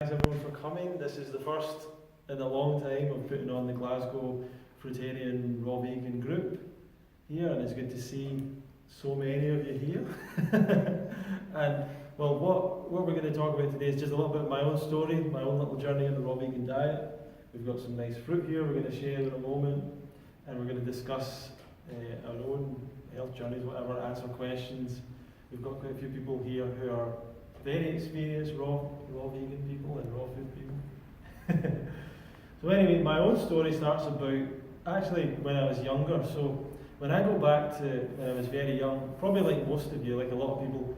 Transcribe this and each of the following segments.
Thanks everyone for coming. This is the first in a long time of putting on the Glasgow Fruitarian Raw Vegan group here, and it's good to see so many of you here. And well, what we're going to talk about today is just a little bit of my own story, my own little journey in the raw vegan diet. We've got some nice fruit here we're going to share in a moment, and we're going to discuss our own health journeys, whatever, answer questions. We've got quite a few people here who are very experienced raw vegan people and raw food people. So anyway, my own story starts about actually when I was younger. So when I go back to when I was very young, probably like most of you, like a lot of people,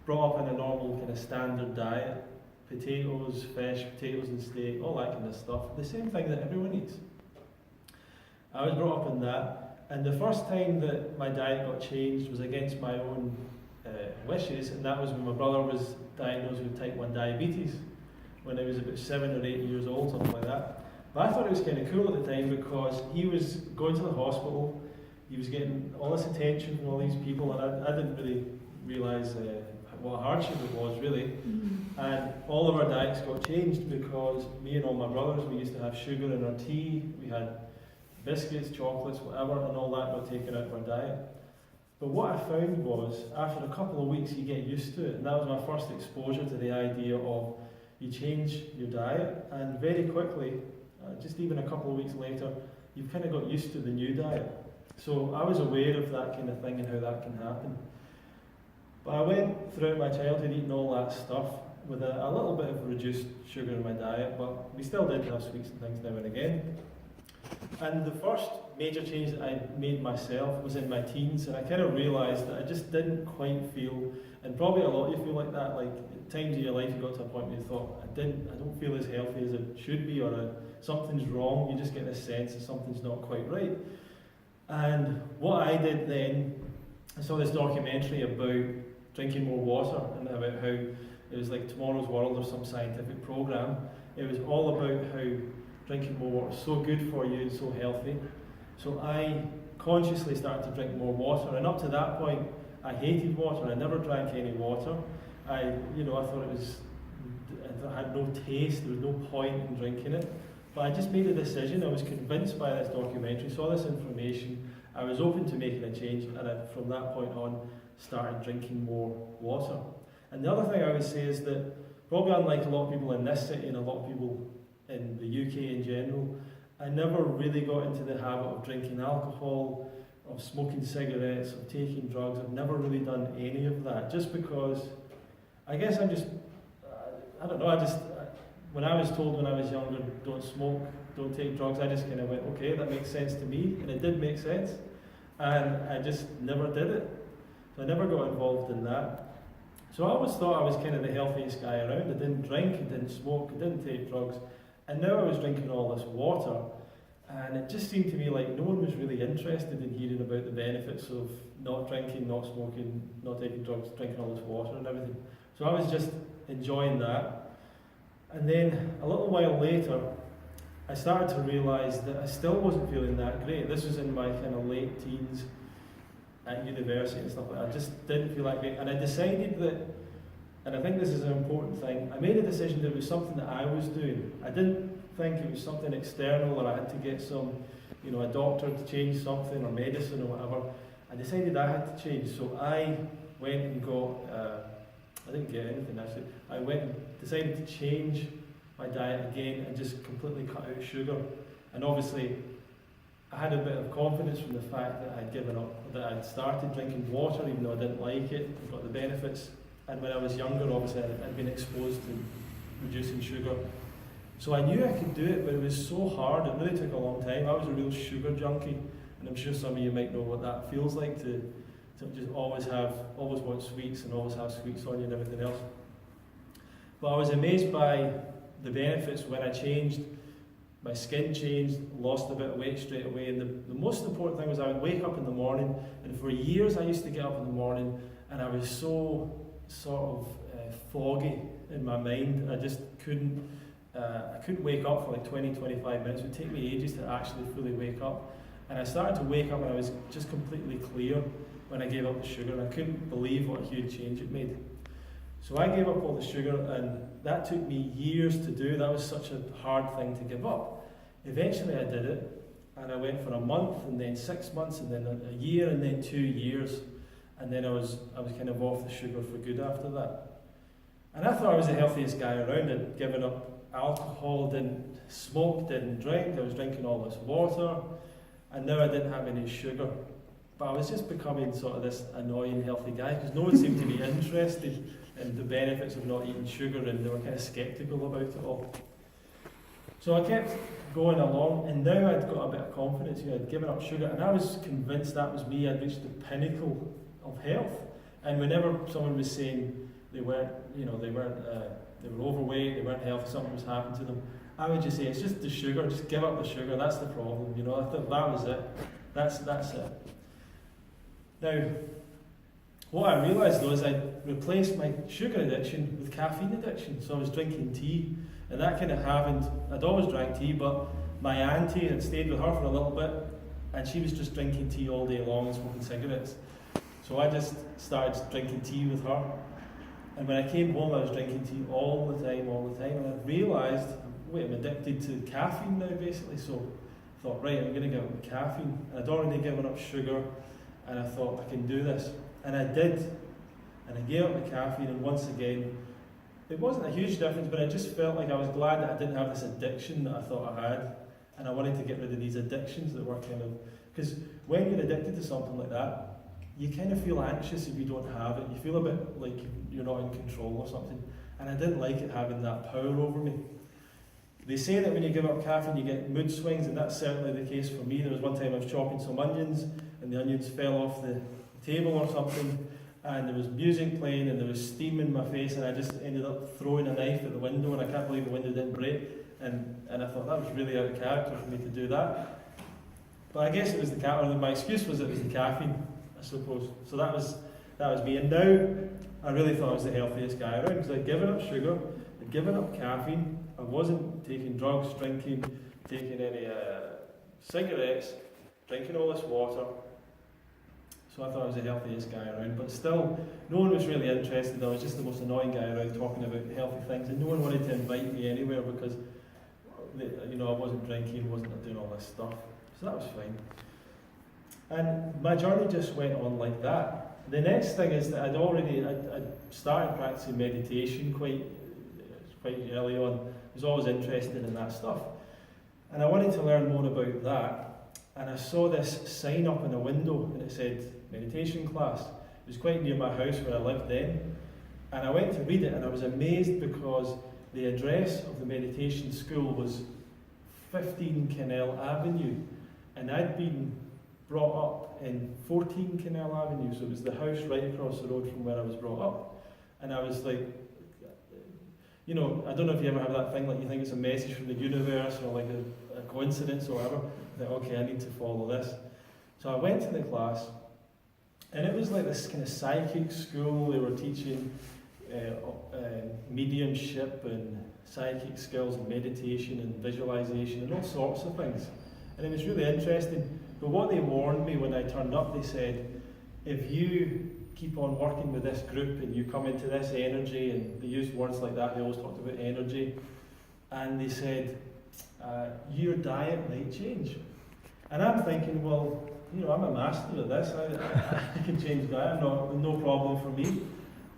brought up in a normal kind of standard diet, potatoes, fish, potatoes and steak, all that kind of stuff, the same thing that everyone eats. I was brought up in that, and the first time that my diet got changed was against my own wishes, and that was when my brother was diagnosed with type 1 diabetes when he was about 7 or 8 years old, something like that. But I thought it was kind of cool at the time because he was going to the hospital, he was getting all this attention from all these people, and I didn't really realise what a hardship it was really. Mm-hmm. And all of our diets got changed because me and all my brothers, we used to have sugar in our tea, we had biscuits, chocolates, whatever, and all that got taken out of our diet. But what I found was, after a couple of weeks you get used to it, and that was my first exposure to the idea of you change your diet, and very quickly, just even a couple of weeks later, you've kind of got used to the new diet. So I was aware of that kind of thing and how that can happen. But I went throughout my childhood eating all that stuff with a little bit of reduced sugar in my diet, but we still did have sweets and things now and again. And the first major change that I made myself was in my teens, and I kind of realised that I just didn't quite feel, and probably a lot of you feel like that, like at times in your life you got to a point where you thought, I don't feel as healthy as I should be, or something's wrong, you just get this sense that something's not quite right. And what I did then, I saw this documentary about drinking more water, and about how it was like Tomorrow's World or some scientific program. It was all about how drinking more water is so good for you and so healthy. So I consciously started to drink more water, and up to that point I hated water. I never drank any water. I thought it had no taste, there was no point in drinking it. But I just made a decision. I was convinced by this documentary, saw this information, I was open to making a change, and from that point on started drinking more water. And the other thing I would say is that, probably unlike a lot of people in this city and a lot of people in the UK in general, I never really got into the habit of drinking alcohol, of smoking cigarettes, of taking drugs. I've never really done any of that, just because I guess I'm just, I don't know, when I was told when I was younger, don't smoke, don't take drugs, I just kind of went, okay, that makes sense to me, and it did make sense, and I just never did it. So I never got involved in that. So I always thought I was kind of the healthiest guy around. I didn't drink, I didn't smoke, I didn't take drugs. And now I was drinking all this water, and it just seemed to me like no one was really interested in hearing about the benefits of not drinking, not smoking, not taking drugs, drinking all this water and everything. So I was just enjoying that. And then a little while later, I started to realise that I still wasn't feeling that great. This was in my kind of late teens at university and stuff like that. I just didn't feel that great. And I decided that, and I think this is an important thing, I made a decision that it was something that I was doing. I didn't think it was something external, or I had to get a doctor to change something, or medicine or whatever. I decided I had to change. So I went and got, I didn't get anything actually, I went and decided to change my diet again and just completely cut out sugar. And obviously I had a bit of confidence from the fact that I'd given up, that I'd started drinking water even though I didn't like it, I got the benefits. And when I was younger, obviously, I'd been exposed to reducing sugar. So I knew I could do it, but it was so hard. It really took a long time. I was a real sugar junkie, and I'm sure some of you might know what that feels like, to just always want sweets and always have sweets on you and everything else. But I was amazed by the benefits when I changed. My skin changed, lost a bit of weight straight away, and the most important thing was I would wake up in the morning, and for years I used to get up in the morning and I was so sort of foggy in my mind. I just couldn't wake up for like 20-25 minutes. It would take me ages to actually fully wake up, and I started to wake up and I was just completely clear when I gave up the sugar, and I couldn't believe what a huge change it made. So I gave up all the sugar, and that took me years to do. That was such a hard thing to give up. Eventually I did it, and I went for a month, and then 6 months, and then a year, and then 2 years. And then I was kind of off the sugar for good after that. And I thought I was the healthiest guy around. I'd given up alcohol, didn't smoke, didn't drink. I was drinking all this water, and now I didn't have any sugar. But I was just becoming sort of this annoying healthy guy, because no one seemed to be interested in the benefits of not eating sugar, and they were kind of sceptical about it all. So I kept going along, and now I'd got a bit of confidence. I'd given up sugar, and I was convinced that was me. I'd reached the pinnacle of health. And whenever someone was saying they were overweight, they weren't healthy, something was happening to them, I would just say, it's just the sugar, just give up the sugar, that's the problem. I thought that was it. That's it. Now, what I realised though is I replaced my sugar addiction with caffeine addiction. So I was drinking tea, and that kind of happened. I'd always drank tea, but my auntie had stayed with her for a little bit, and she was just drinking tea all day long and smoking cigarettes. So I just started drinking tea with her. And when I came home, I was drinking tea all the time. And I realised, wait, I'm addicted to caffeine now, basically. So I thought, right, I'm going to give up caffeine. And I'd already given up sugar, and I thought, I can do this. And I did. And I gave up the caffeine, and once again, it wasn't a huge difference, but I just felt like I was glad that I didn't have this addiction that I thought I had. And I wanted to get rid of these addictions that were kind of... Because when you're addicted to something like that, you kind of feel anxious if you don't have it. You feel a bit like you're not in control or something. And I didn't like it having that power over me. They say that when you give up caffeine, you get mood swings, and that's certainly the case for me. There was one time I was chopping some onions, and the onions fell off the table or something, and there was music playing, and there was steam in my face, and I just ended up throwing a knife at the window, and I can't believe the window didn't break. And I thought that was really out of character for me to do that. But I guess it was the caffeine. My excuse was it was the caffeine, I suppose. So that was me. And now I really thought I was the healthiest guy around, because I'd given up sugar, I'd given up caffeine, I wasn't taking drugs, drinking, taking any cigarettes, drinking all this water. So I thought I was the healthiest guy around, but still, no one was really interested. I was just the most annoying guy around talking about healthy things, and no one wanted to invite me anywhere because, I wasn't drinking, wasn't doing all this stuff. So that was fine. And my journey just went on like that. The next thing is that I'd started practicing meditation quite early on. I was always interested in that stuff. And I wanted to learn more about that. And I saw this sign up in a window, and it said, meditation class. It was quite near my house where I lived then. And I went to read it, and I was amazed because the address of the meditation school was 15 Canal Avenue. And I'd been brought up in 14 Canal Avenue, so it was the house right across the road from where I was brought up. And I was like, I don't know if you ever have that thing, like you think it's a message from the universe or like a coincidence or whatever. I thought, okay, I need to follow this. So I went to the class, and it was like this kind of psychic school. They were teaching mediumship and psychic skills and meditation and visualization and all sorts of things. And it was really interesting. But what they warned me when I turned up, they said, if you keep on working with this group and you come into this energy, and they used words like that, they always talked about energy, and they said, your diet might change. And I'm thinking, well, I'm a master at this, I can change diet, no problem for me.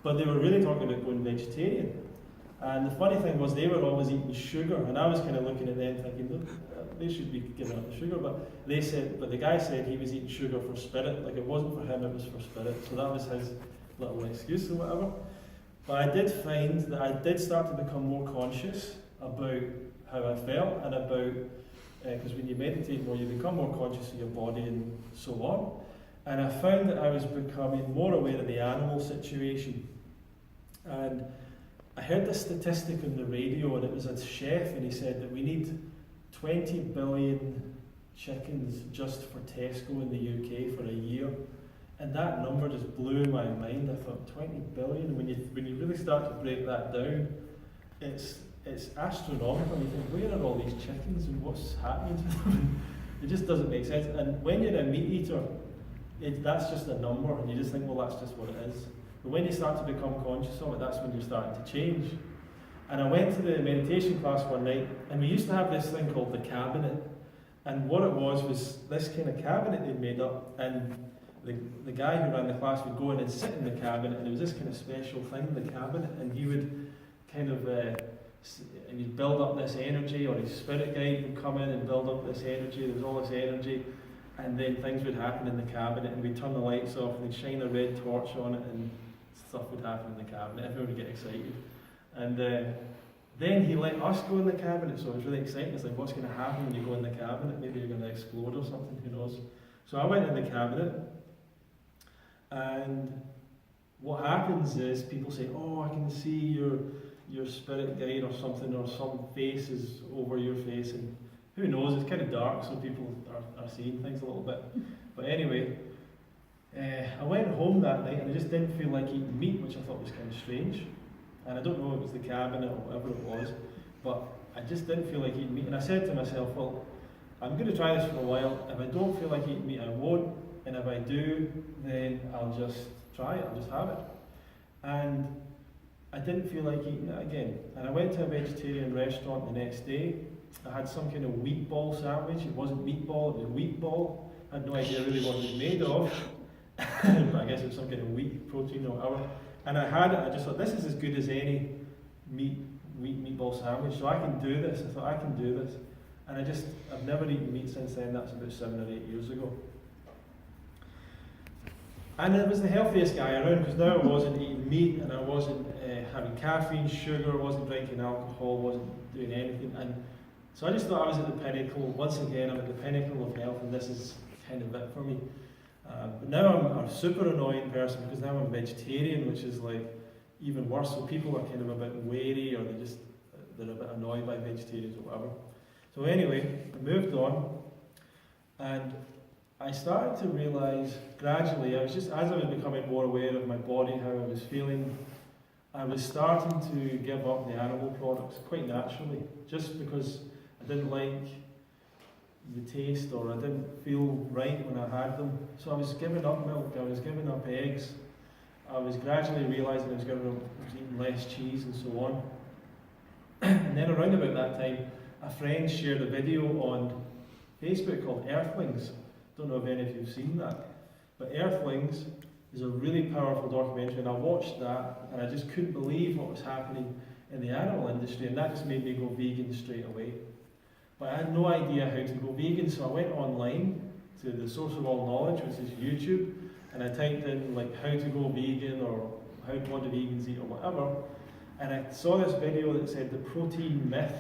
But they were really talking about going vegetarian. And the funny thing was, they were always eating sugar, and I was kind of looking at them thinking, they should be giving up the sugar. But the guy said he was eating sugar for spirit, like it wasn't for him, it was for spirit. So that was his little excuse or whatever. But I did find that I did start to become more conscious about how I felt, and about, because when you meditate more, you become more conscious of your body and so on. And I found that I was becoming more aware of the animal situation. And I heard this statistic on the radio, and it was a chef, and he said that we need 20 billion chickens just for Tesco in the UK for a year. And that number just blew my mind. I thought, 20 billion? When you really start to break that down, it's astronomical. You think, where are all these chickens and what's happening to them? It just doesn't make sense. And when you're a meat eater, that's just a number, and you just think, well, that's just what it is. But when you start to become conscious of it, that's when you're starting to change. And I went to the meditation class one night, and we used to have this thing called the cabinet. And what it was this kind of cabinet they'd made up, and the guy who ran the class would go in and sit in the cabinet, and there was this kind of special thing, the cabinet, and he would kind of, and he'd build up this energy, or his spirit guide would come in and build up this energy, there was all this energy, and then things would happen in the cabinet, and we'd turn the lights off, and they'd shine a red torch on it, and stuff would happen in the cabinet, everyone would get excited. And then he let us go in the cabinet, so it was really exciting. It's like, what's going to happen when you go in the cabinet? Maybe you're going to explode or something, who knows? So I went in the cabinet, and what happens is people say, oh, I can see your spirit guide or something, or some face is over your face, and who knows, it's kind of dark, so people are seeing things a little bit. But anyway, I went home that night, and I just didn't feel like eating meat, which I thought was kind of strange. And I don't know if it was the cabinet or whatever it was, but I just didn't feel like eating meat. And I said to myself, well, I'm going to try this for a while. If I don't feel like eating meat, I won't. And if I do, then I'll just try it, I'll just have it. And I didn't feel like eating it again. And I went to a vegetarian restaurant the next day. I had some kind of wheat ball sandwich. It wasn't meatball, it was wheat ball. I had no idea really what it was made of. But I guess it was some kind of wheat protein or whatever. And I had it, I just thought, this is as good as any meatball sandwich, so I can do this. I thought, I can do this. And I've never eaten meat since then. That's about 7 or 8 years ago. And it was the healthiest guy around, because now I wasn't eating meat, and I wasn't having caffeine, sugar, wasn't drinking alcohol, wasn't doing anything. And so I just thought I was at the pinnacle. Once again, I'm at the pinnacle of health, and this is kind of it for me. But now I'm a super annoying person, because now I'm vegetarian, which is like even worse. So people are kind of a bit wary, or they're a bit annoyed by vegetarians or whatever. So anyway, I moved on, and I started to realise gradually, as I was becoming more aware of my body, how I was feeling, I was starting to give up the animal products quite naturally, just because I didn't like the taste, or I didn't feel right when I had them. So I was giving up milk, I was giving up eggs, I was gradually realising I was eating less cheese and so on. And then around about that time, a friend shared a video on Facebook called Earthlings. Don't know if any of you have seen that. But Earthlings is a really powerful documentary, and I watched that, and I just couldn't believe what was happening in the animal industry, and that just made me go vegan straight away. But I had no idea how to go vegan, so I went online to the source of all knowledge, which is YouTube, and I typed in like how to go vegan, or what do vegans eat, or whatever, and I saw this video that said the protein myth.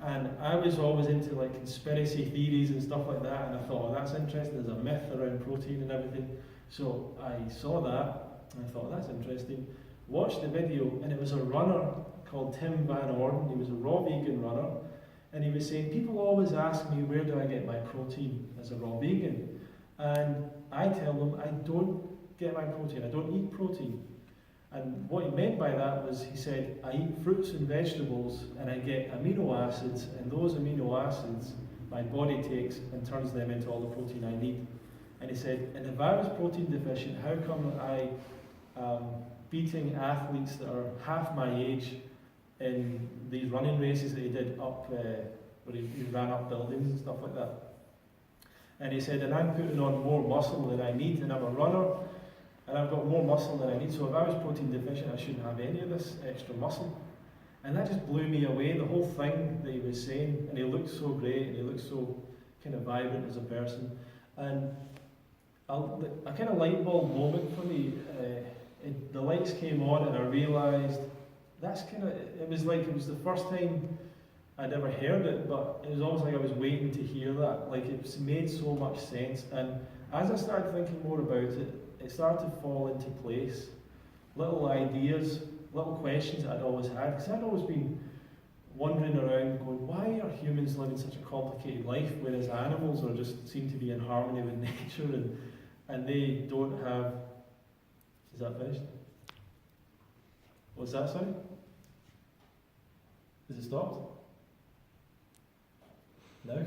And I was always into like conspiracy theories and stuff like that, and I thought, oh, that's interesting, there's a myth around protein and everything. So I saw that, and I thought, that's interesting. Watched the video, and it was a runner called Tim Van Orden. He was a raw vegan runner, and he was saying, people always ask me, where do I get my protein as a raw vegan? And I tell them, I don't get my protein, I don't eat protein. And what he meant by that was, he said, I eat fruits and vegetables, and I get amino acids, and those amino acids my body takes and turns them into all the protein I need. And he said, and if I was protein deficient, how come I beating athletes that are half my age in these running races that he did up, where he ran up buildings and stuff like that? And he said, and I'm putting on more muscle than I need, and I'm a runner, and I've got more muscle than I need, so if I was protein deficient, I shouldn't have any of this extra muscle. And that just blew me away, the whole thing that he was saying. And he looked so great, and he looked so kind of vibrant as a person. And a kind of light bulb moment for me, the lights came on, and I realised it was the first time I'd ever heard it, but it was almost like I was waiting to hear that. Like, it made so much sense. And as I started thinking more about it, it started to fall into place. Little ideas, little questions that I'd always had, because I'd always been wandering around going, why are humans living such a complicated life, whereas animals are just seem to be in harmony with nature, and they don't have... Is that finished? What's that, sorry? Is it stopped? No?